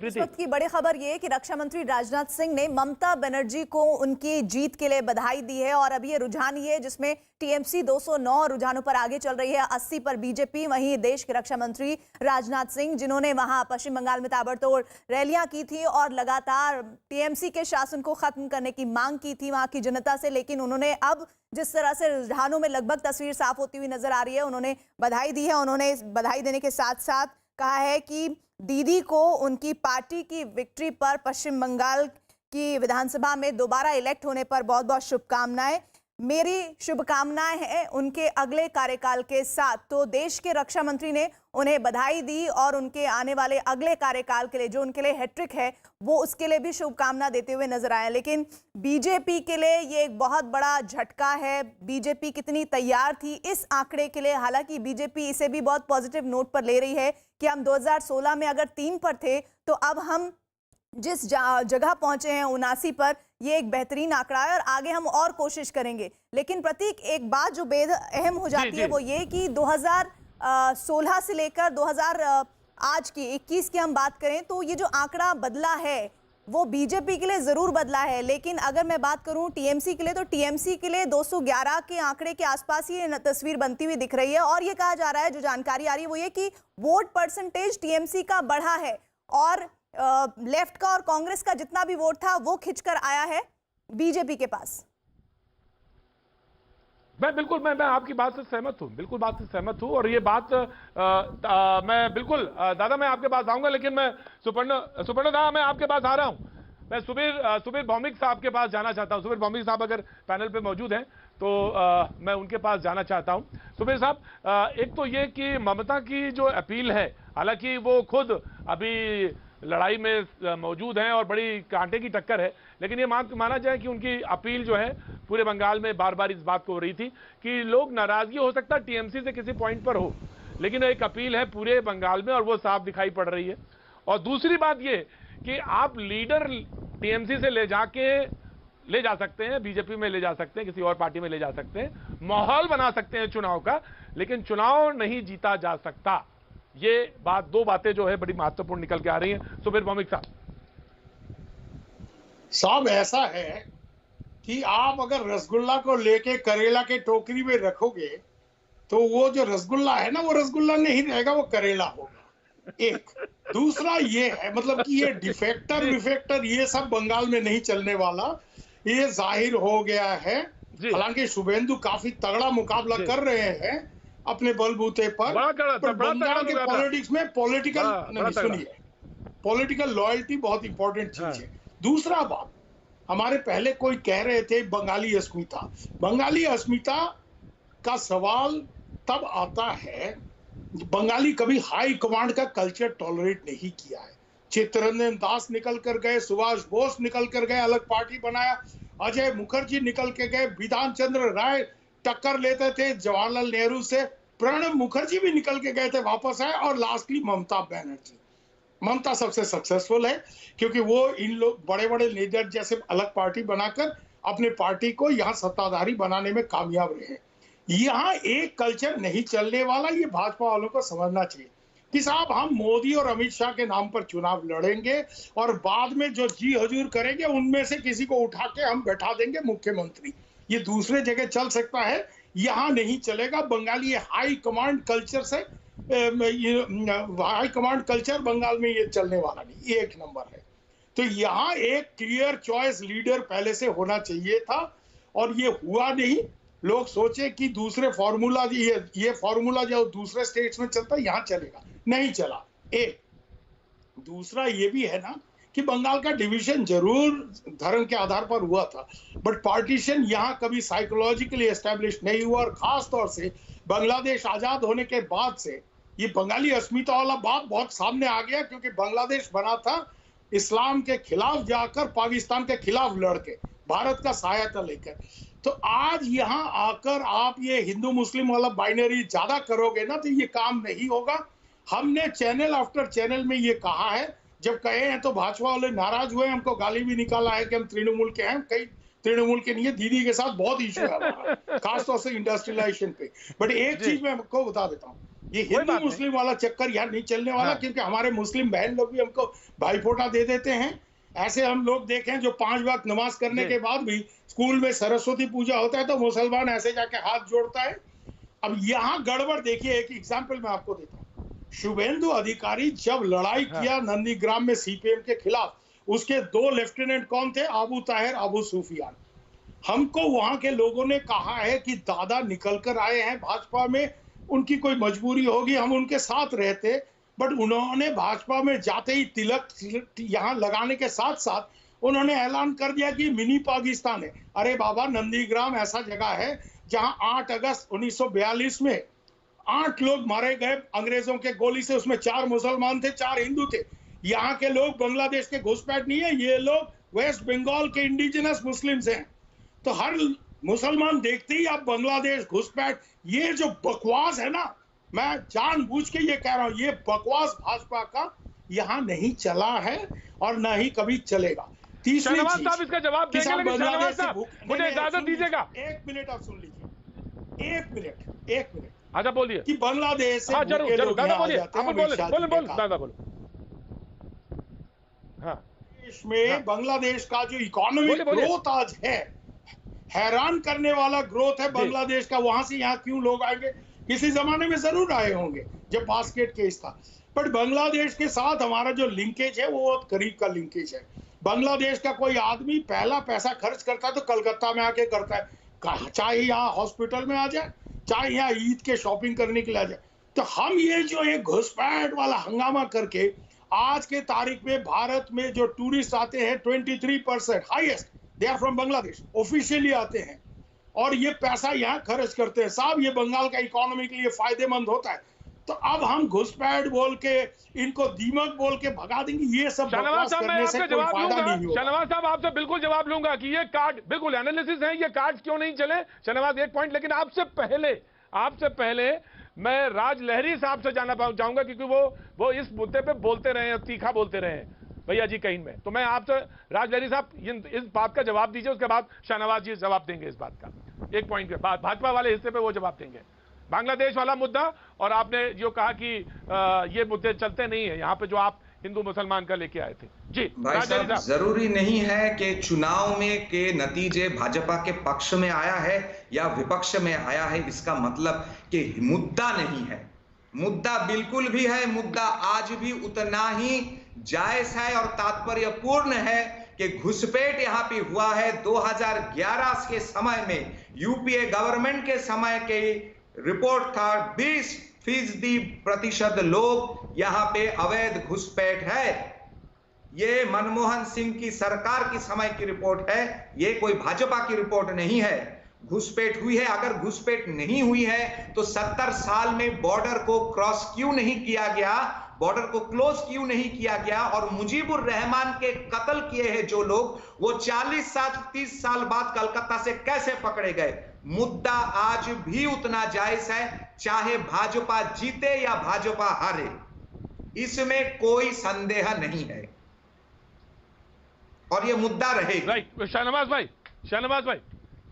इस वक्त की बड़ी खबर ये है कि रक्षा मंत्री राजनाथ सिंह ने ममता बनर्जी को उनकी जीत के लिए बधाई दी है और अभी ये रुझान ये है जिसमें टीएमसी 209 रुझानों पर आगे चल रही है, 80 पर बीजेपी। वहीं देश के रक्षा मंत्री राजनाथ सिंह जिन्होंने वहां पश्चिम बंगाल में ताबड़तोड़ रैलियां की थी और लगातार टीएमसी के शासन को खत्म करने की मांग की थी वहां की जनता से, लेकिन उन्होंने अब जिस तरह से रुझानों में लगभग तस्वीर साफ होती हुई नजर आ रही है, उन्होंने बधाई दी है। उन्होंने बधाई देने के साथ साथ कहा है कि दीदी को उनकी पार्टी की विक्ट्री पर पश्चिम बंगाल की विधानसभा में दोबारा इलेक्ट होने पर बहुत बहुत शुभकामनाएं। मेरी शुभकामनाएं हैं उनके अगले कार्यकाल के साथ। तो देश के रक्षा मंत्री ने उन्हें बधाई दी और उनके आने वाले अगले कार्यकाल के लिए जो उनके लिए हैट्रिक है वो उसके लिए भी शुभकामना देते हुए नजर आए। लेकिन बीजेपी के लिए ये एक बहुत बड़ा झटका है। बीजेपी कितनी तैयार थी इस आंकड़े के लिए, हालांकि बीजेपी इसे भी बहुत पॉजिटिव नोट पर ले रही है कि हम 2016 में अगर 3 पर थे तो अब हम जिस जगह पहुंचे हैं 79 पर, ये एक बेहतरीन आंकड़ा है और आगे हम और कोशिश करेंगे। लेकिन प्रतीक, एक बात जो बेहद अहम हो जाती है वो ये कि 2016 से लेकर 2000 आज की 21 की हम बात करें तो ये जो आंकड़ा बदला है वो बीजेपी के लिए जरूर बदला है, लेकिन अगर मैं बात करूं टीएमसी के लिए तो टीएमसी के लिए 211 के आंकड़े के आसपास ये तस्वीर बनती हुई दिख रही है। और ये कहा जा रहा है, जो जानकारी आ रही है वो ये कि वोट परसेंटेज टीएमसी का बढ़ा है और लेफ्ट का और कांग्रेस का जितना भी वोट था वो खिंचकर आया है बीजेपी के पास। मैं आपकी बात से सहमत हूं, बिल्कुल बात से सहमत हूं। और ये बात मैं बिल्कुल दादा मैं आपके पास आऊंगा, लेकिन मैं सुपर्ण दा मैं आपके पास आ रहा हूं। मैं सुबीर भौमिक साहब के पास जाना चाहता हूं। सुबीर भौमिक साहब अगर पैनल पे मौजूद हैं तो मैं उनके पास जाना चाहता हूं। सुबीर साहब, एक तो ये कि ममता की जो अपील है, हालांकि वो खुद अभी लड़ाई में मौजूद हैं और बड़ी कांटे की टक्कर है, लेकिन ये माना जाए कि उनकी अपील जो है पूरे बंगाल में बार बार इस बात को हो रही थी कि लोग नाराजगी हो सकता है टीएमसी से किसी पॉइंट पर हो, लेकिन एक अपील है पूरे बंगाल में और वो साफ दिखाई पड़ रही है। और दूसरी बात ये कि आप लीडर टीएमसी से ले जा सकते हैं, बीजेपी में ले जा सकते हैं, किसी और पार्टी में ले जा सकते हैं, माहौल बना सकते हैं चुनाव का, लेकिन चुनाव नहीं जीता जा सकता। ये बात, दो बातें जो है बड़ी महत्वपूर्ण निकल के आ रही हैं। सुबीर भौमिक साहब, ऐसा है कि आप अगर रसगुल्ला को लेके करेला के टोकरी में रखोगे तो वो जो रसगुल्ला है ना वो रसगुल्ला नहीं रहेगा, वो करेला होगा। एक दूसरा ये है, मतलब कि ये डिफेक्टर विफेक्टर ये सब बंगाल में नहीं चलने वाला, ये जाहिर हो गया है। हालांकि शुभेंदु काफी तगड़ा मुकाबला कर रहे हैं अपने बलबूते पर बंगाल के पॉलिटिक्स में पॉलिटिकल लॉयल्टी बहुत इंपॉर्टेंट चीज है। दूसरा बात, हमारे पहले कोई कह रहे थे बंगाली अस्मिता का सवाल तब आता है, बंगाली कभी हाई कमांड का कल्चर टॉलरेट नहीं किया है। चित्तरंजन दास निकल कर गए, सुभाष बोस निकल कर गए, अलग पार्टी बनाया, अजय मुखर्जी निकल के गए, विधान चंद्र राय टक्कर लेते थे जवाहरलाल नेहरू से, प्रणब मुखर्जी भी निकल के गए थे, वापस आए, और लास्टली ममता बनर्जी। ममता सबसे सक्सेसफुल है क्योंकि वो इन लोग बड़े बड़े लीडर जैसे अलग पार्टी बनाकर अपने पार्टी को यहाँ सत्ताधारी बनाने में कामयाब रहे। यहाँ एक कल्चर नहीं चलने वाला, ये भाजपा वालों को समझना चाहिए कि साहब हम मोदी और अमित शाह के नाम पर चुनाव लड़ेंगे और बाद में जो जी हजूर करेंगे उनमें से किसी को उठा के हम बैठा देंगे मुख्यमंत्री। ये दूसरे जगह चल सकता है, यहाँ नहीं चलेगा। बंगाली हाई कमांड कल्चर से हाई कमांड कल्चर बंगाल में ये चलने वाला नहीं, ये एक नंबर है। तो यहाँ एक क्लियर चॉइस लीडर पहले से होना चाहिए था और ये हुआ नहीं। लोग सोचे कि दूसरे फॉर्मूला ये फॉर्मूला जो दूसरे स्टेट्स में चलता है यहाँ चलेगा, नहीं चला। एक दूसरा ये भी है ना कि बंगाल का डिवीजन जरूर धर्म के आधार पर हुआ था, बट पार्टीशन यहाँ कभी साइकोलॉजिकली एस्टेब्लिश नहीं हुआ। और खास तौर से बांग्लादेश आजाद होने के बाद से ये बंगाली अस्मिता वाला बात बहुत सामने आ गया, क्योंकि बांग्लादेश बना था इस्लाम के खिलाफ जाकर, पाकिस्तान के खिलाफ लड़के, भारत का सहायता लेकर। तो आज यहाँ आकर आप ये हिंदू मुस्लिम वाला बाइनरी ज्यादा करोगे ना तो ये काम नहीं होगा। हमने चैनल आफ्टर चैनल में ये कहा है, जब कहे हैं तो भाजपा वाले नाराज हुए, हमको गाली भी निकाला है कि हम तृणमूल के हैं। कई तृणमूल के नहीं है, दीदी के साथ बहुत इशू है हमारा, खासतौर से इंडस्ट्रियलाइजेशन पे। बट एक चीज मैं आपको बता देता हूँ, ये कोई हिंदू बात नहीं। मुस्लिम वाला चक्कर यहाँ नहीं चलने वाला, हाँ। क्योंकि हमारे मुस्लिम बहन लोग भी हमको भाईफोटा दे देते हैं। ऐसे हम लोग देखें जो 5 वक्त नमाज करने जी। के बाद भी स्कूल में सरस्वती पूजा होता है तो मुसलमान ऐसे जाके हाथ जोड़ता है। अब यहाँ गड़बड़ देखिए, एक एग्जाम्पल मैं आपको देता हूँ। शुभेंदु अधिकारी जब लड़ाई हाँ। किया नंदीग्राम में सीपीएम के खिलाफ, उसके 2 लेफ्टिनेंट कौन थे? अबू ताहिर, अबू सुफियान। हमको वहां के लोगों ने कहा है कि दादा निकल कर आए हैं भाजपा में, उनकी कोई मजबूरी होगी, हम उनके साथ रहते, बट उन्होंने भाजपा में जाते ही तिलक यहाँ लगाने के साथ साथ उन्होंने ऐलान कर दिया कि मिनी पाकिस्तान है। अरे बाबा, नंदीग्राम ऐसा जगह है जहां 8 अगस्त 1942 में 8 लोग मारे गए अंग्रेजों के गोली से, उसमें 4 मुसलमान थे, 4 हिंदू थे। यहाँ के लोग बांग्लादेश के घुसपैठ नहीं है, ये लोग वेस्ट बंगाल के इंडिजिनस मुस्लिम्स हैं। तो हर मुसलमान देखते ही आप बांग्लादेश घुसपैठ, ये जो बकवास है ना, मैं जानबूझ के ये कह रहा हूं, ये बकवास भाजपा का यहाँ नहीं चला है और ना ही कभी चलेगा। तीसरी शाहनवाज चीज, साहब इसका जवाब कि देंगे, साहब लेकिन शाहनवाज बांग्लादेश से साहब भूख- मुझे नहीं, इजाजत सुन लीजिए, दीजिएगा। 1 मिनट आप सुन लीजिए, 1 मिनट अच्छा बोलिए। कि बांग्लादेश से हाँ जरूर भूखे जरूर लोग दादा यहाँ आ बोलिए, जाते हैं, आप अमित बोले शाह बोले जी ने बोले कहा। दादा बोलो। हाँ देश में हाँ। बांग्लादेश का जो इकोनॉमिक बोलिए, बोलिए। ग्रोथ आज है, हैरान करने वाला ग्रोथ है बांग्लादेश का। वहां से यहाँ क्यों लोग आएंगे? किसी जमाने में जरूर आए होंगे जब बास्केट केस था, बट बांग्लादेश के साथ हमारा जो लिंकेज है वो बहुत करीब का लिंकेज है। बांग्लादेश का कोई आदमी पहला पैसा खर्च करता है तो कलकत्ता में आके करता है, चाहे यहाँ हॉस्पिटल में आ जाए, चाहे यहाँ ईद के शॉपिंग करने के लिए आ जाए। तो हम ये जो एक घुसपैठ वाला हंगामा करके आज के तारीख में भारत में जो टूरिस्ट आते हैं 23% highest they are from Bangladesh, officially आते हैं और ये पैसा यहाँ खर्च करते हैं। साहब ये बंगाल का इकोनॉमी के लिए फायदेमंद होता है, तो अब हम घुसपैठ बोल के, इनको दीमक बोल के भगा देंगे, ये सब शाहनवाज बकवास साहब मैं करने से आपका कोई जवाब फायदा लूंगा। नहीं होगा। शाहनवाज साहब आपसे बिल्कुल जवाब लूंगा कि ये कार्ड बिल्कुल एनालिसिस है, ये कार्ड क्यों नहीं चले। शाहनवाज एक पॉइंट, लेकिन आपसे पहले मैं राज लहरी साहब से जाना चाहूंगा, क्योंकि वो इस मुद्दे पे बोलते रहे हैं, तीखा बोलते रहे हैं भैया जी कहीं में। तो मैं आपसे राज लहरी साहब इस बात का जवाब दीजिए, उसके बाद शाहनवाज जी जवाब देंगे इस बात का। एक पॉइंट के बाद भाजपा वाले हिस्से पे वो जवाब देंगे, बांग्लादेश वाला मुद्दा, और आपने जो कहा कि ये मुद्दे चलते नहीं है यहाँ पे जो आप हिंदू मुसलमान का लेके आए थे। जी भाई राज लहरी साहब, साहब। जरूरी नहीं है कि चुनाव में के नतीजे भाजपा के पक्ष में आया है या विपक्ष में आया है, इसका मतलब कि मुद्दा नहीं है। मुद्दा बिल्कुल भी है, मुद्दा आज भी उतना ही जायज है और तात्पर्यपूर्ण है कि घुसपैठ यहां पे हुआ है। 2011 के समय में यूपीए गवर्नमेंट के समय के रिपोर्ट था 20% लोग यहां पे अवैध घुसपैठ है। ये मनमोहन सिंह की सरकार की समय की रिपोर्ट है, ये कोई भाजपा की रिपोर्ट नहीं है। घुसपैठ हुई है, अगर घुसपैठ नहीं हुई है तो 70 साल में बॉर्डर को क्रॉस क्यों नहीं किया गया, बॉर्डर को क्लोज क्यों नहीं किया गया, और मुजीबुर रहमान के कत्ल किए हैं जो लोग, वो 40-30 साल बाद कलकत्ता से कैसे पकड़े गए। मुद्दा आज भी उतना जायज है, चाहे भाजपा जीते या भाजपा हारे, इसमें कोई संदेह नहीं है और ये मुद्दा रहेगा। राइट शाहनवाज भाई